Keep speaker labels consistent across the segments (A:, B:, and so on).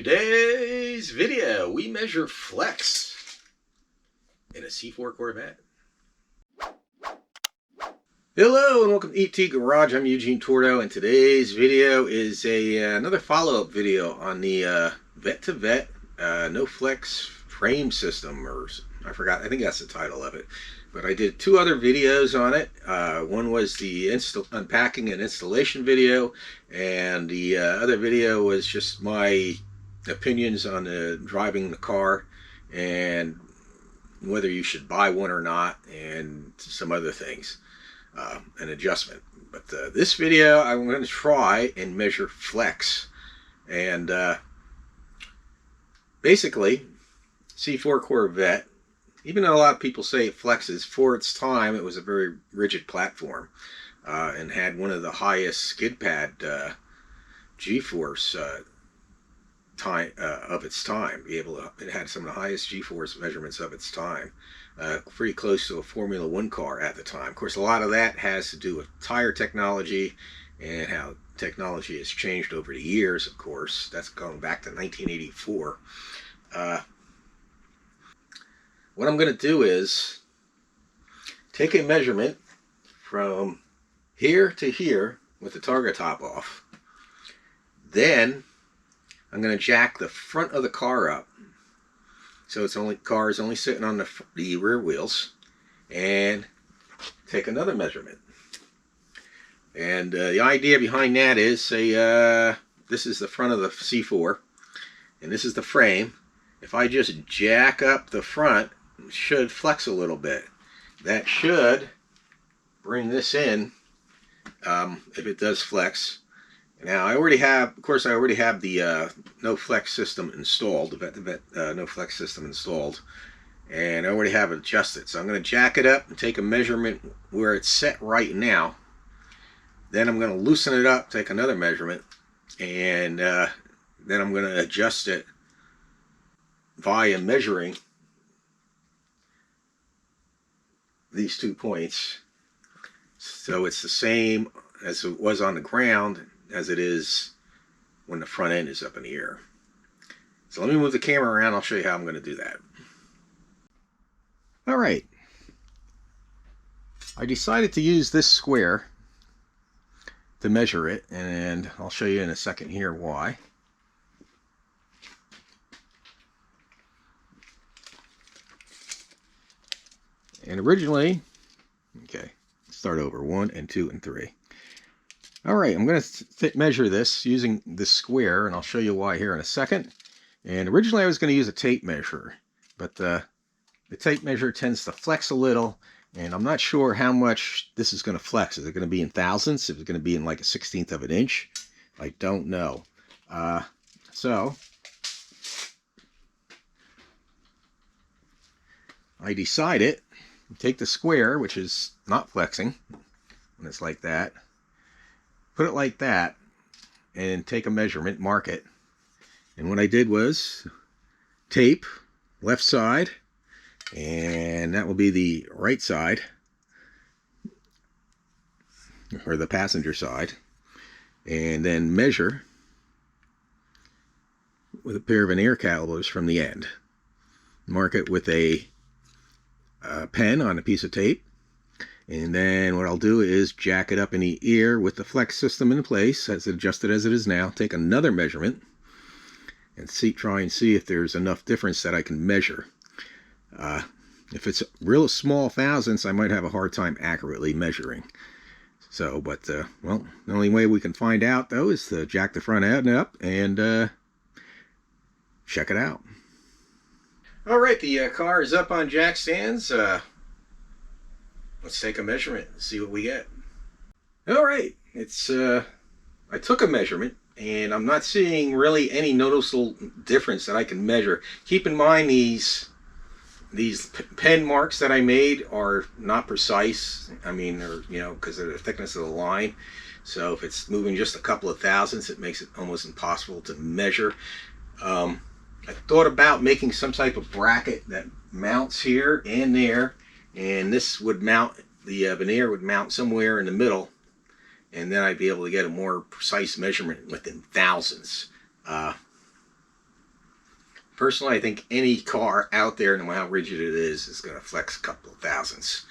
A: Today's video, we measure flex in a C4 Corvette. Hello and welcome to ET Garage. I'm Eugene Tordo, and today's video is another follow-up video on the vet-to-vet no flex frame system, or I forgot, I think that's the title of it. But I did two other videos on it. One was the unpacking and installation video, and the other video was just my opinions on driving the car and whether you should buy one or not, and some other things, an adjustment. But this video, I'm going to try and measure flex. And basically, C4 Corvette, even though a lot of people say it flexes, for its time, it was a very rigid platform and had one of the highest skid pad G-force time of its time. It had some of the highest G-force measurements of its time, pretty close to a Formula One car at the time. Of course, a lot of that has to do with tire technology and how technology has changed over the years. Of course, that's going back to 1984. What I'm going to do is take a measurement from here to here with the target top off. Then I'm going to jack the front of the car up, so car is only sitting on the rear wheels, and take another measurement. And the idea behind that is, say this is the front of the C4 and this is the frame. If I just jack up the front, it should flex a little bit. That should bring this in, if it does flex. Now I already have, of course, the no flex system installed, the vet-to-vet no flex system installed, and I already have it adjusted. So I'm going to jack it up and take a measurement where it's set right now. Then I'm going to loosen it up, take another measurement, and then I'm going to adjust it via measuring these 2 points, so it's the same as it was on the ground as it is when the front end is up in the air. So let me move the camera around. I'll show you how I'm going to do that. All right, I decided to use this square to measure it, and I'll show you in a second here why. And originally, okay, start over, 1 and 2 and 3. All right, I'm going to measure this using this square, and I'll show you why here in a second. And originally I was going to use a tape measure, but the tape measure tends to flex a little, and I'm not sure how much this is going to flex. Is it going to be in thousandths? Is it going to be in like a 1/16 of an inch? I don't know. So I decided, take the square, which is not flexing, and it's like that, put it like that, and take a measurement, mark it. And what I did was tape left side, and that will be the right side, or the passenger side, and then measure with a pair of veneer calipers from the end. Mark it with a pen on a piece of tape, and then what I'll do is jack it up in the ear with the flex system in place as adjusted as it is now, take another measurement, and try and see if there's enough difference that I can measure. If it's real small thousandths, I might have a hard time accurately measuring. So, but well, the only way we can find out though is to jack the front end up and check it out. All right, the car is up on jack stands. Let's take a measurement and see what we get. All right, it's I took a measurement, and I'm not seeing really any noticeable difference that I can measure. Keep in mind these pen marks that I made are not precise. I mean, they're, you know, because of the thickness of the line. So if it's moving just a couple of thousandths, it makes it almost impossible to measure. I thought about making some type of bracket that mounts here and there, and this would mount, the veneer would mount somewhere in the middle, and then I'd be able to get a more precise measurement within thousandths. Personally, I think any car out there, no matter how rigid it is going to flex a couple of thousandths.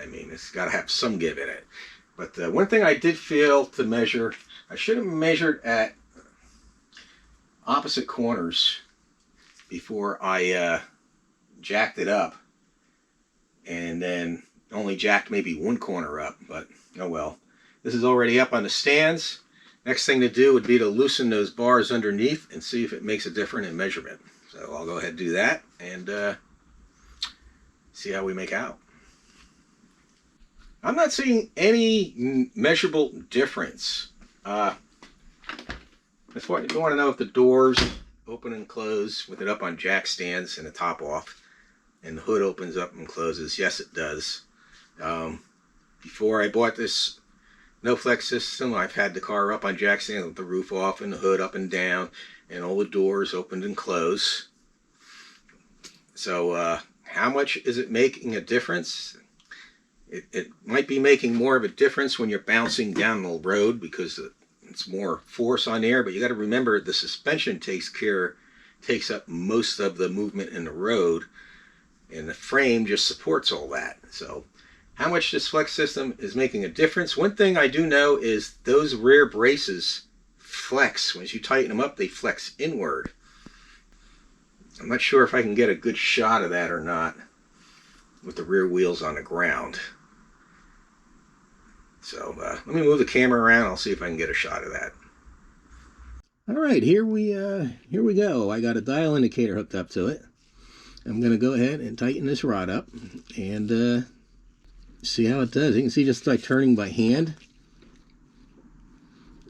A: I mean, it's got to have some give in it. But one thing I did fail to measure, I should have measured at opposite corners before I jacked it up, and then only jacked maybe one corner up, but oh well. This is already up on the stands. Next thing to do would be to loosen those bars underneath and see if it makes a difference in measurement. So I'll go ahead and do that and see how we make out. I'm not seeing any measurable difference. That's what you want to know, if the doors open and close with it up on jack stands and the top off, and the hood opens up and closes. Yes, it does. Before I bought this no flex system, I've had the car up on jack stands with the roof off and the hood up and down, and all the doors opened and closed. So how much is it making a difference? It might be making more of a difference when you're bouncing down the road because it's more force on there, but you got to remember the suspension takes up most of the movement in the road, and the frame just supports all that. So how much this flex system is making a difference? One thing I do know is those rear braces flex. Once you tighten them up, they flex inward. I'm not sure if I can get a good shot of that or not with the rear wheels on the ground. So let me move the camera around. I'll see if I can get a shot of that. All right, here we go. I got a dial indicator hooked up to it. I'm going to go ahead and tighten this rod up and see how it does. You can see just by turning by hand,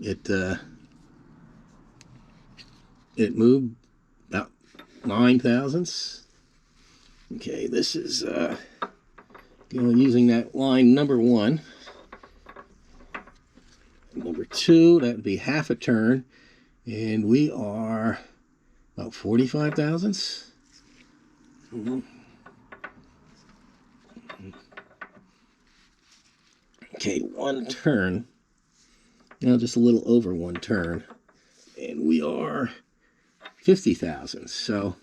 A: it moved about 9 thousandths. Okay, this is using that line number 1. Number 2, that would be half a turn, and we are about 45 thousandths. Okay, 1 turn. Now just a little over 1 turn, and we are 50 thousandths. So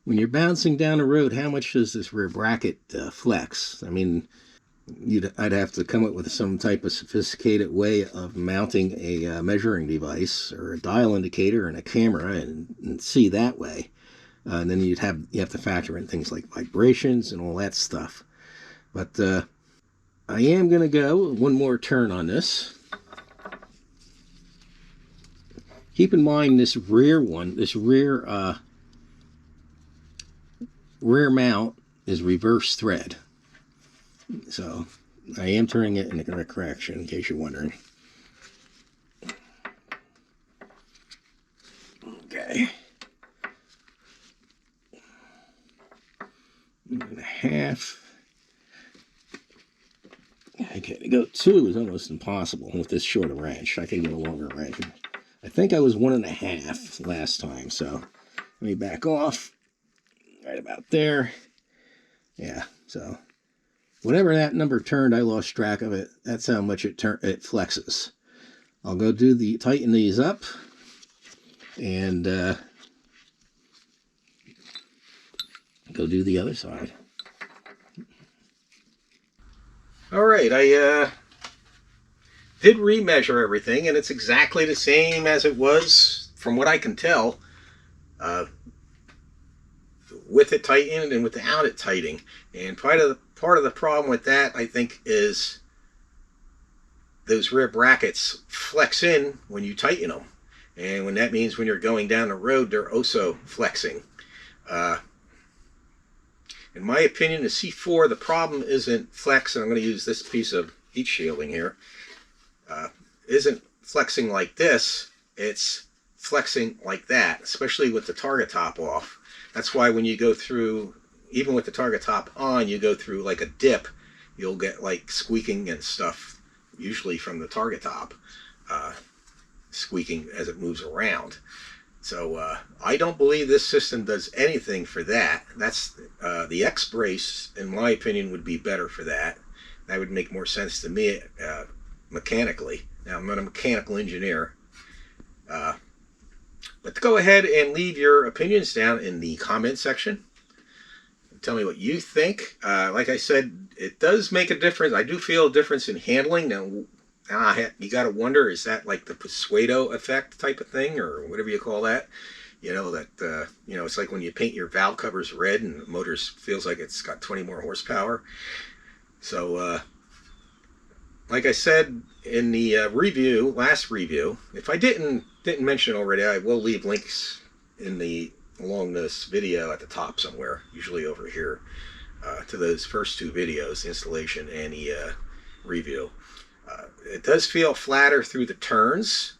A: when you're bouncing down the road, how much does this rear bracket flex? I mean, I'd have to come up with some type of sophisticated way of mounting a measuring device or a dial indicator and a camera and see that way. And then you have to factor in things like vibrations and all that stuff. But I am going to go 1 more turn on this. Keep in mind this rear one, this rear mount is reverse thread. So I am turning it in the correct direction, in case you're wondering. Okay. 1.5. Okay, to go 2 is almost impossible with this shorter wrench. I can get a longer wrench. I think I was 1.5 last time, so let me back off. Right about there. Yeah, so whatever that number turned, I lost track of it. That's how much it flexes. I'll go tighten these up and go do the other side. All right, I did remeasure everything, and it's exactly the same as it was, from what I can tell, with it tightened and without it tightening. And part of the problem with that, I think, is those rear brackets flex in when you tighten them, and when that means when you're going down the road, they're also flexing. In my opinion, the C4, the problem isn't flex, and I'm going to use this piece of heat shielding here, isn't flexing like this, it's flexing like that, especially with the target top off. That's why when you go through, even with the target top on, you go through like a dip, you'll get like squeaking and stuff, usually from the target top, squeaking as it moves around. So I don't believe this system does anything for that. That's the X-brace, in my opinion, would be better for that. That would make more sense to me mechanically. Now, I'm not a mechanical engineer, But go ahead and leave your opinions down in the comment section. Tell me what you think. Like I said, it does make a difference. I do feel a difference in handling. Now you got to wonder, is that like the Pseudo effect type of thing, or whatever you call that? You know, that, it's like when you paint your valve covers red and the motor feels like it's got 20 more horsepower. So, like I said in the last review, if I didn't mention already, I will leave links along this video at the top somewhere, usually over here, to those first two videos, the installation and the review. It does feel flatter through the turns,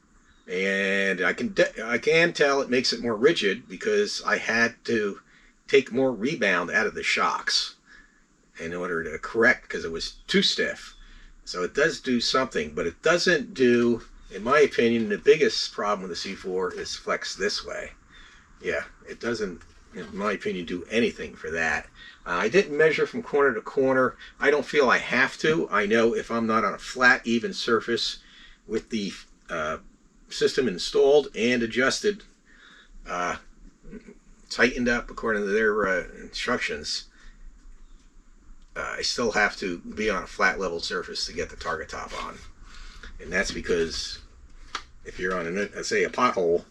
A: and I can tell it makes it more rigid because I had to take more rebound out of the shocks in order to correct, because it was too stiff. So it does do something, but it doesn't do, in my opinion, the biggest problem with the C4 is flex this way. Yeah, it doesn't, in my opinion, do anything for that. I didn't measure from corner to corner. I don't feel I have to. I know if I'm not on a flat, even surface with the system installed and adjusted, tightened up according to their instructions, I still have to be on a flat level surface to get the target top on. And that's because if you're on, say, a pothole,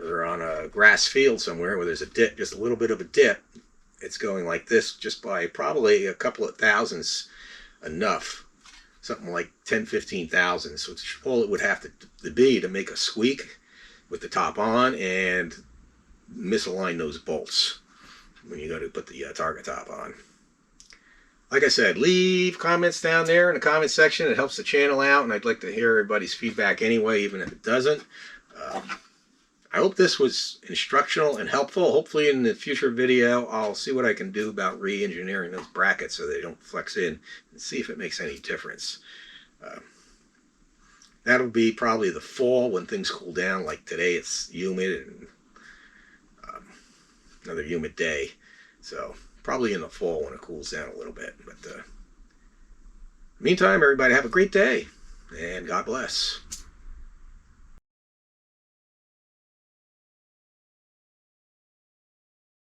A: or on a grass field somewhere where there's a dip, just a little bit of a dip, it's going like this just by probably a couple of thousandths enough. Something like 10, 15 thousandths, which all it would have to be to make a squeak with the top on and misalign those bolts when you go to put the target top on. Like I said, leave comments down there in the comment section. It helps the channel out, and I'd like to hear everybody's feedback anyway, even if it doesn't. I hope this was instructional and helpful. Hopefully in the future video, I'll see what I can do about re-engineering those brackets so they don't flex in, and see if it makes any difference. That'll be probably the fall when things cool down. Like today, it's humid and another humid day. So probably in the fall when it cools down a little bit. But meantime, everybody have a great day, and God bless.